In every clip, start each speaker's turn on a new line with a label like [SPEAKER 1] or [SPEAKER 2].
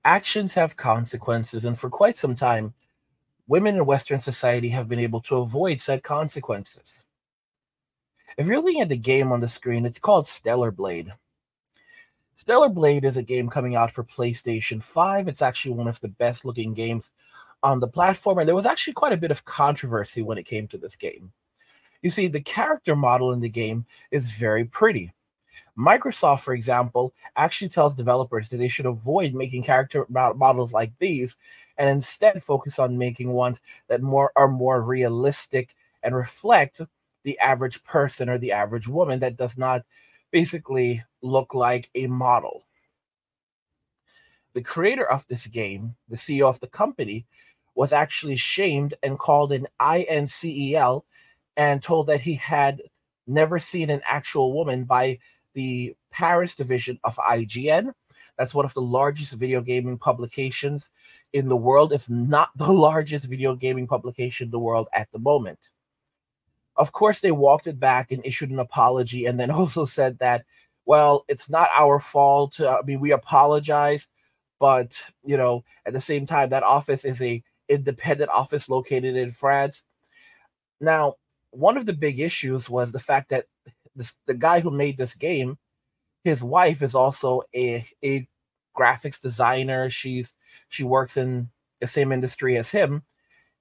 [SPEAKER 1] Actions have consequences, and for quite some time, women in Western society have been able to avoid said consequences. If you're looking at the game on the screen, it's called Stellar Blade. Stellar Blade is a game coming out for PlayStation 5. It's actually one of the best looking games on the platform, and there was actually quite a bit of controversy when it came to this game. You see, the character model in the game is very pretty. Microsoft, for example, actually tells developers that they should avoid making character models like these and instead focus on making ones that are more realistic and reflect the average person or the average woman that does not basically look like a model. The creator of this game, the CEO of the company, was actually shamed and called an INCEL and told that he had never seen an actual woman by the Paris division of IGN. That's one of the largest video gaming publications in the world, if not the largest video gaming publication in the world at the moment. Of course, they walked it back and issued an apology, and then also said that, well, it's not our fault. I mean, we apologize, but at the same time, that office is a independent office located in France. Now, one of the big issues was the fact that the guy who made this game, his wife is also a graphics designer. She works in the same industry as him.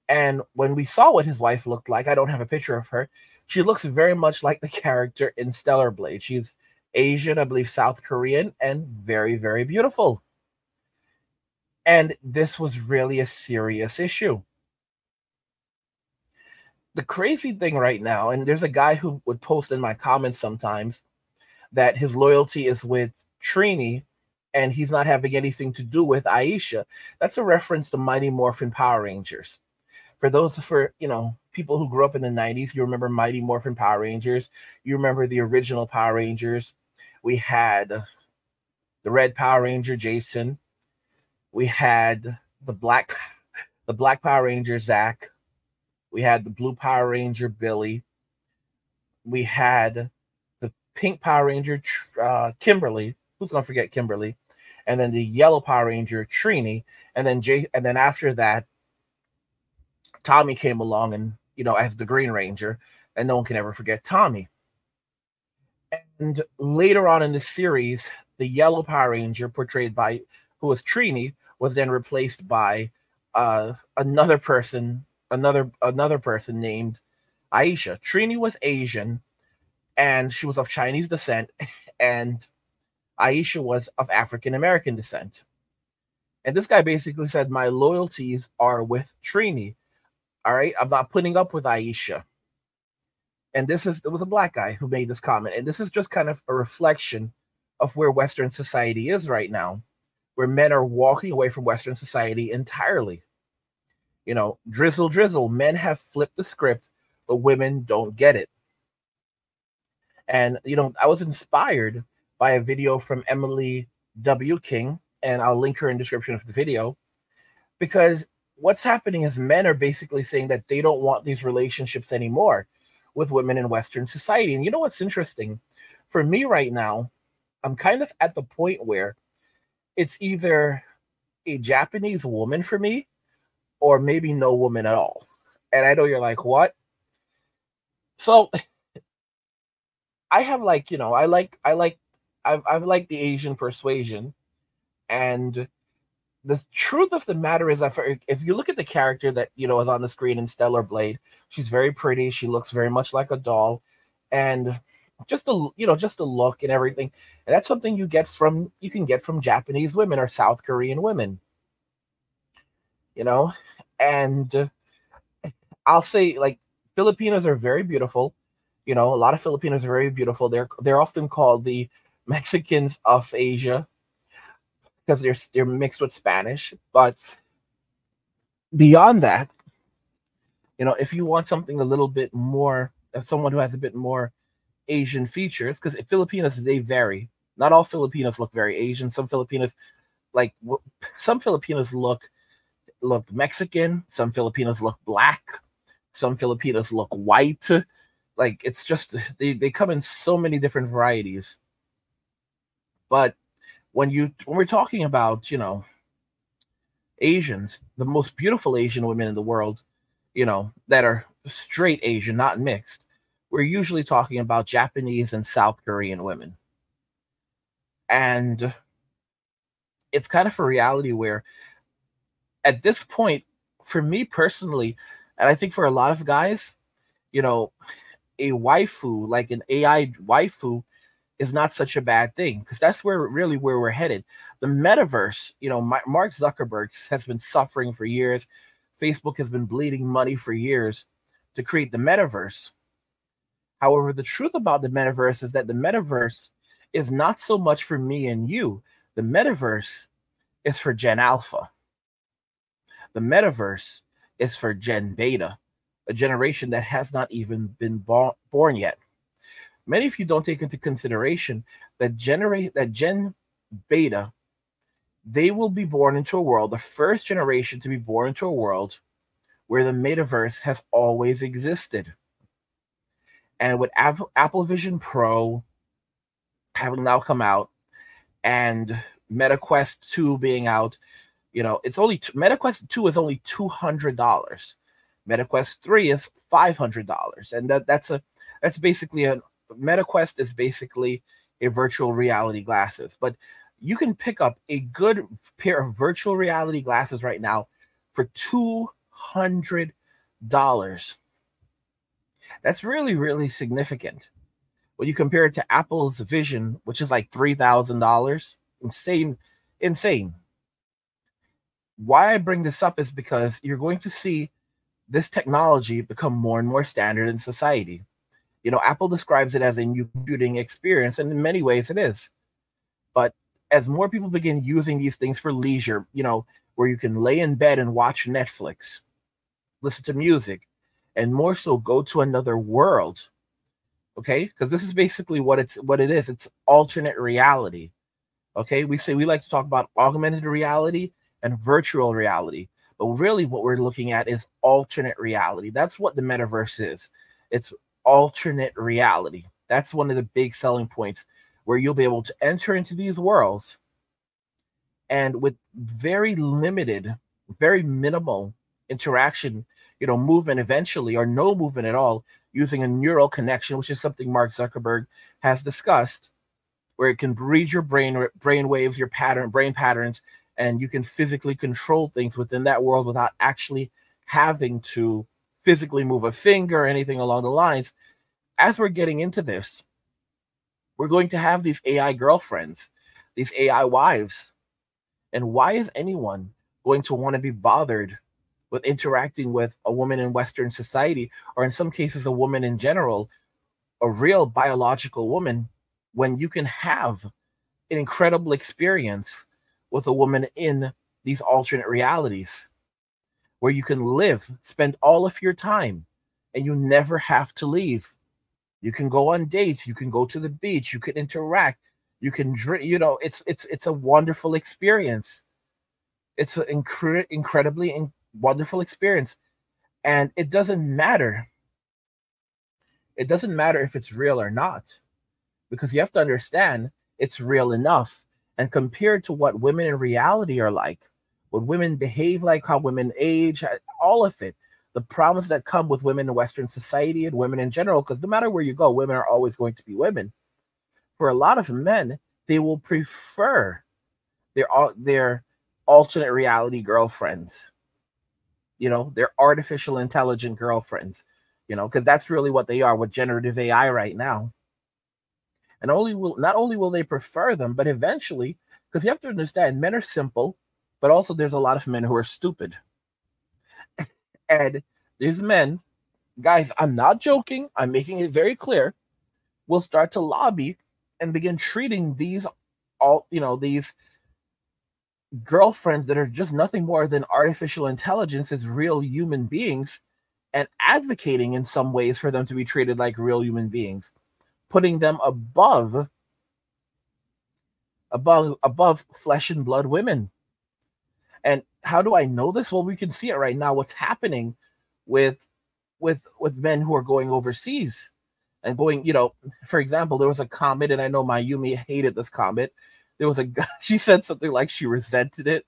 [SPEAKER 1] And when we saw what his wife looked like, I don't have a picture of her. She looks very much like the character in Stellar Blade. She's Asian, I believe South Korean, and very, very beautiful. And this was really a serious issue. The crazy thing right now, and there's a guy who would post in my comments sometimes that his loyalty is with Trini and he's not having anything to do with Aisha. That's a reference to Mighty Morphin Power Rangers. For people who grew up in the 90s, you remember Mighty Morphin Power Rangers. You remember the original Power Rangers. We had the Red Power Ranger, Jason. We had the Black Power Ranger, Zach. We had the Blue Power Ranger, Billy. We had the Pink Power Ranger, Kimberly. Who's going to forget Kimberly? And then the Yellow Power Ranger, Trini. And then after that, Tommy came along and, as the Green Ranger, and no one can ever forget Tommy. And later on in the series, the Yellow Power Ranger, who was Trini, was then replaced by another person named Aisha. Trini was Asian, and she was of Chinese descent, and Aisha was of African American descent. And this guy basically said, my loyalties are with Trini. All right, I'm not putting up with Aisha. And it was a black guy who made this comment. And this is just kind of a reflection of where Western society is right now, where men are walking away from Western society entirely. Drizzle Drizzle, men have flipped the script, but women don't get it. And, I was inspired by a video from Emily W. King, and I'll link her in the description of the video, because what's happening is men are basically saying that they don't want these relationships anymore with women in Western society. And you know what's interesting? For me right now, I'm kind of at the point where it's either a Japanese woman for me or maybe no woman at all. And I know you're like, what? So I have I've liked the Asian persuasion. And the truth of the matter is that if you look at the character that is on the screen in Stellar Blade, she's very pretty. She looks very much like a doll, and just the look and everything. And that's something you can get from Japanese women or South Korean women. And I'll say, like, Filipinos are very beautiful. A lot of Filipinos are very beautiful. They're often called the Mexicans of Asia, because they're mixed with Spanish. But beyond that, if you want something a little bit more, someone who has a bit more Asian features, because Filipinos, they vary. Not all Filipinos look very Asian. Some Filipinos look Mexican. Some Filipinos look black. Some Filipinos look white. Like, it's just they come in so many different varieties. But when we're talking about Asians, the most beautiful Asian women in the world, that are straight Asian, not mixed, we're usually talking about Japanese and South Korean women. And it's kind of a reality where at this point, for me personally, and I think for a lot of guys, you know, a waifu, like an AI waifu, is not such a bad thing because that's where we're headed. The metaverse, Mark Zuckerberg has been suffering for years. Facebook has been bleeding money for years to create the metaverse. However, the truth about the metaverse is that the metaverse is not so much for me and you. The metaverse is for Gen Alpha. The metaverse is for Gen Beta, a generation that has not even been born yet. Many of you don't take into consideration that Gen Beta, they will be born into a world, the first generation to be born into a world where the metaverse has always existed. And with Apple Vision Pro having now come out and MetaQuest 2 being out, it's only MetaQuest 2 is only $200. MetaQuest 3 is $500. And that's basically MetaQuest is basically a virtual reality glasses. But you can pick up a good pair of virtual reality glasses right now for $200. That's really, really significant. When you compare it to Apple's Vision, which is like $3,000, insane. Why I bring this up is because you're going to see this technology become more and more standard in society. Apple describes it as a new computing experience, and in many ways it is. But as more people begin using these things for leisure, where you can lay in bed and watch Netflix, listen to music, and more so go to another world, okay? Because this is basically what it is. It's alternate reality, okay? We like to talk about augmented reality and virtual reality, but really what we're looking at is alternate reality. That's what the metaverse is. It's alternate reality. That's one of the big selling points, where you'll be able to enter into these worlds and with very limited, very minimal interaction, movement eventually, or no movement at all, using a neural connection, which is something Mark Zuckerberg has discussed, where it can read your brain waves, your brain patterns, and you can physically control things within that world without actually having to physically move a finger or anything along the lines. As we're getting into this, we're going to have these AI girlfriends, these AI wives. And why is anyone going to want to be bothered with interacting with a woman in Western society, or in some cases, a woman in general, a real biological woman, when you can have an incredible experience with a woman in these alternate realities, where you can spend all of your time, and you never have to leave. You can go on dates, you can go to the beach, you can interact, you can drink, it's a wonderful experience. It's an incredibly wonderful experience. And it doesn't matter. It doesn't matter if it's real or not, because you have to understand it's real enough. And compared to what women in reality are like, what women behave like, how women age, all of it, the problems that come with women in Western society and women in general, because no matter where you go, women are always going to be women. For a lot of men, they will prefer their alternate reality girlfriends, their artificial intelligent girlfriends, because that's really what they are with generative AI right now. And not only will they prefer them, but eventually, because you have to understand, men are simple, but also there's a lot of men who are stupid. And these men, guys, I'm not joking, I'm making it very clear, will start to lobby and begin treating these girlfriends that are just nothing more than artificial intelligence as real human beings, and advocating in some ways for them to be treated like real human beings, putting them above flesh and blood women. And how do I know this? Well, we can see it right now, what's happening with men who are going overseas and going, for example, there was a comment, and I know Mayumi hated this comment. There was a guy, she said something like she resented it.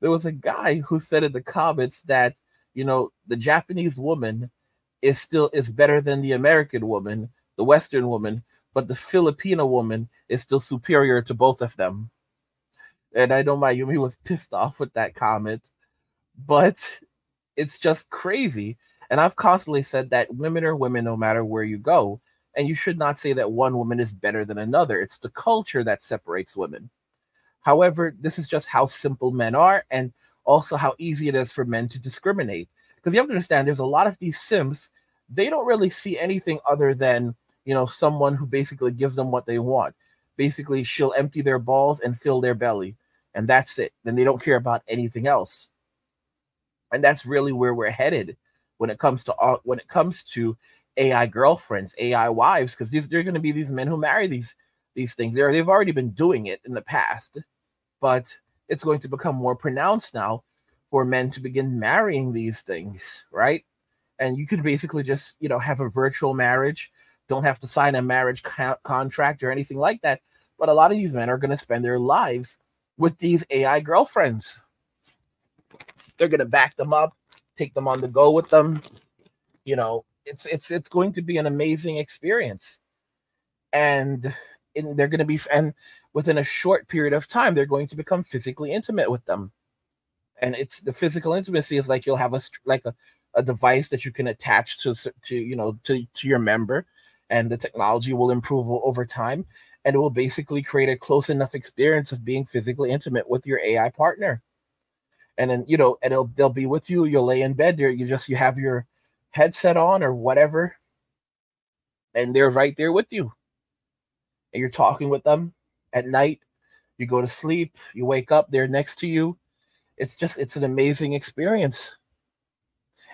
[SPEAKER 1] There was a guy who said in the comments that, the Japanese woman is better than the American woman, the Western woman, but the Filipino woman is still superior to both of them. And I know Mayumi was pissed off with that comment, but it's just crazy. And I've constantly said that women are women no matter where you go. And you should not say that one woman is better than another. It's the culture that separates women. However, this is just how simple men are, and also how easy it is for men to discriminate. Because you have to understand, there's a lot of these simps, they don't really see anything other than, someone who basically gives them what they want. Basically, she'll empty their balls and fill their belly, and that's it. Then they don't care about anything else. And that's really where we're headed when it comes to AI girlfriends, AI wives, because they're going to be these men who marry these things. They've already been doing it in the past, but it's going to become more pronounced now for men to begin marrying these things, right? And you could basically just, have a virtual marriage, don't have to sign a marriage contract or anything like that. But a lot of these men are going to spend their lives with these AI girlfriends. They're going to back them up, take them on the go with them. It's going to be an amazing experience. And they're going to be, and within a short period of time, they're going to become physically intimate with them. And it's the physical intimacy is like you'll have a device that you can attach to your member, and the technology will improve over time, and it will basically create a close enough experience of being physically intimate with your AI partner. And then, and they'll be with you. You'll lay in bed there. You have your headset on or whatever, and they're right there with you. And you're talking with them at night. You go to sleep. You wake up. They're next to you. It's an amazing experience,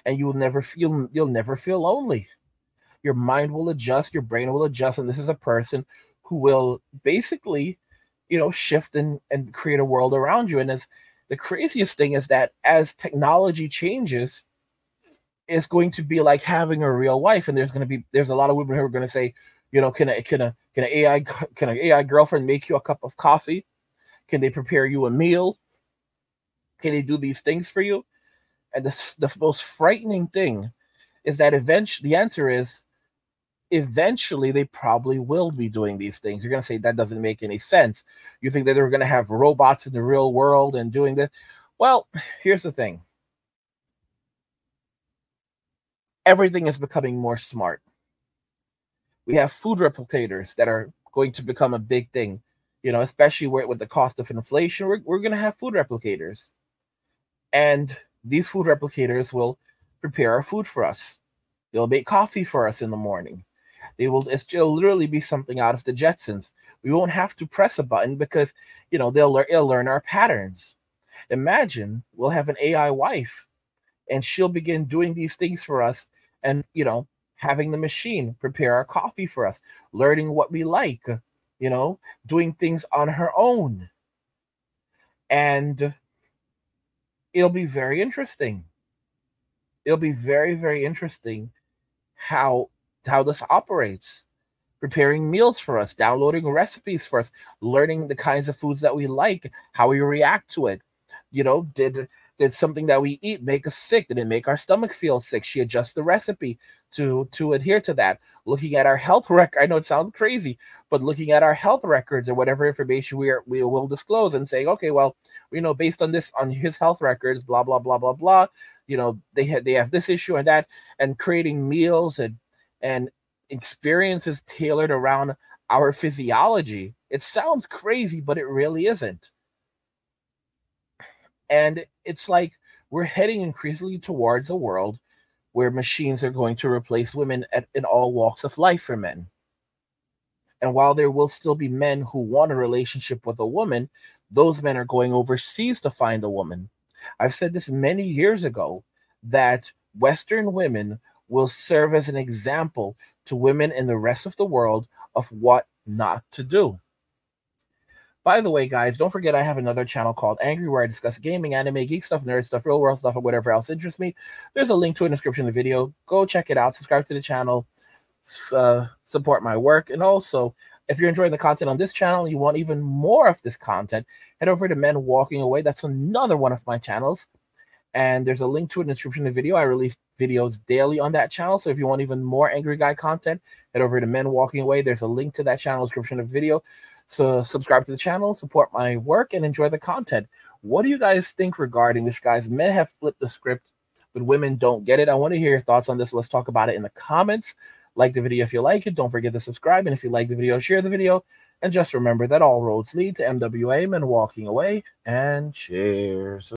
[SPEAKER 1] and you'll never feel lonely. Your mind will adjust. Your brain will adjust, and this is a person who will basically, shift and create a world around you. And as the craziest thing is that as technology changes, it's going to be like having a real wife. And there's a lot of women who are going to say, can an AI girlfriend make you a cup of coffee? Can they prepare you a meal? Can they do these things for you? And the most frightening thing is that the answer is eventually they probably will be doing these things. You're going to say that doesn't make any sense. You think that they're going to have robots in the real world and doing this? Well, here's the thing. Everything is becoming more smart. We have food replicators that are going to become a big thing, especially with the cost of inflation. We're going to have food replicators. And these food replicators will prepare our food for us. They'll make coffee for us in the morning. It'll literally be something out of the Jetsons. We won't have to press a button because, it'll learn our patterns. Imagine we'll have an AI wife, and she'll begin doing these things for us, and, having the machine prepare our coffee for us, learning what we like, doing things on her own. And it'll be very interesting. It'll be very, very interesting how this operates. Preparing meals for us, downloading recipes for us, learning the kinds of foods that we like, how we react to it. Did something that we eat make us sick? Did it make our stomach feel sick? She adjusts the recipe to adhere to that. Looking at our health record, I know it sounds crazy, but looking at our health records or whatever information we will disclose and saying, okay, well, based on this, on his health records, blah blah blah blah blah, they have this issue and that, and creating meals and experiences tailored around our physiology. It sounds crazy, but it really isn't. And it's like we're heading increasingly towards a world where machines are going to replace women in all walks of life for men. And while there will still be men who want a relationship with a woman, those men are going overseas to find a woman. I've said this many years ago, that Western women will serve as an example to women in the rest of the world of what not to do. By the way, guys, don't forget I have another channel called Angry, where I discuss gaming, anime, geek stuff, nerd stuff, real world stuff, and whatever else interests me. There's a link to it in the description of the video. Go check it out. Subscribe to the channel. Support my work. And also, If you're enjoying the content on this channel and you want even more of this content, head over to Men Walking Away. That's another one of my channels. And there's a link to it in the description of the video. I release videos daily on that channel. So if you want even more Angry Guy content, head over to Men Walking Away. There's a link to that channel description of the video. So subscribe to the channel, support my work, and enjoy the content. What do you guys think regarding this, guys? Men have flipped the script, but women don't get it. I want to hear your thoughts on this. Let's talk about it in the comments. Like the video if you like it. Don't forget to subscribe. And if you like the video, share the video. And just remember that all roads lead to MWA, Men Walking Away. And cheers.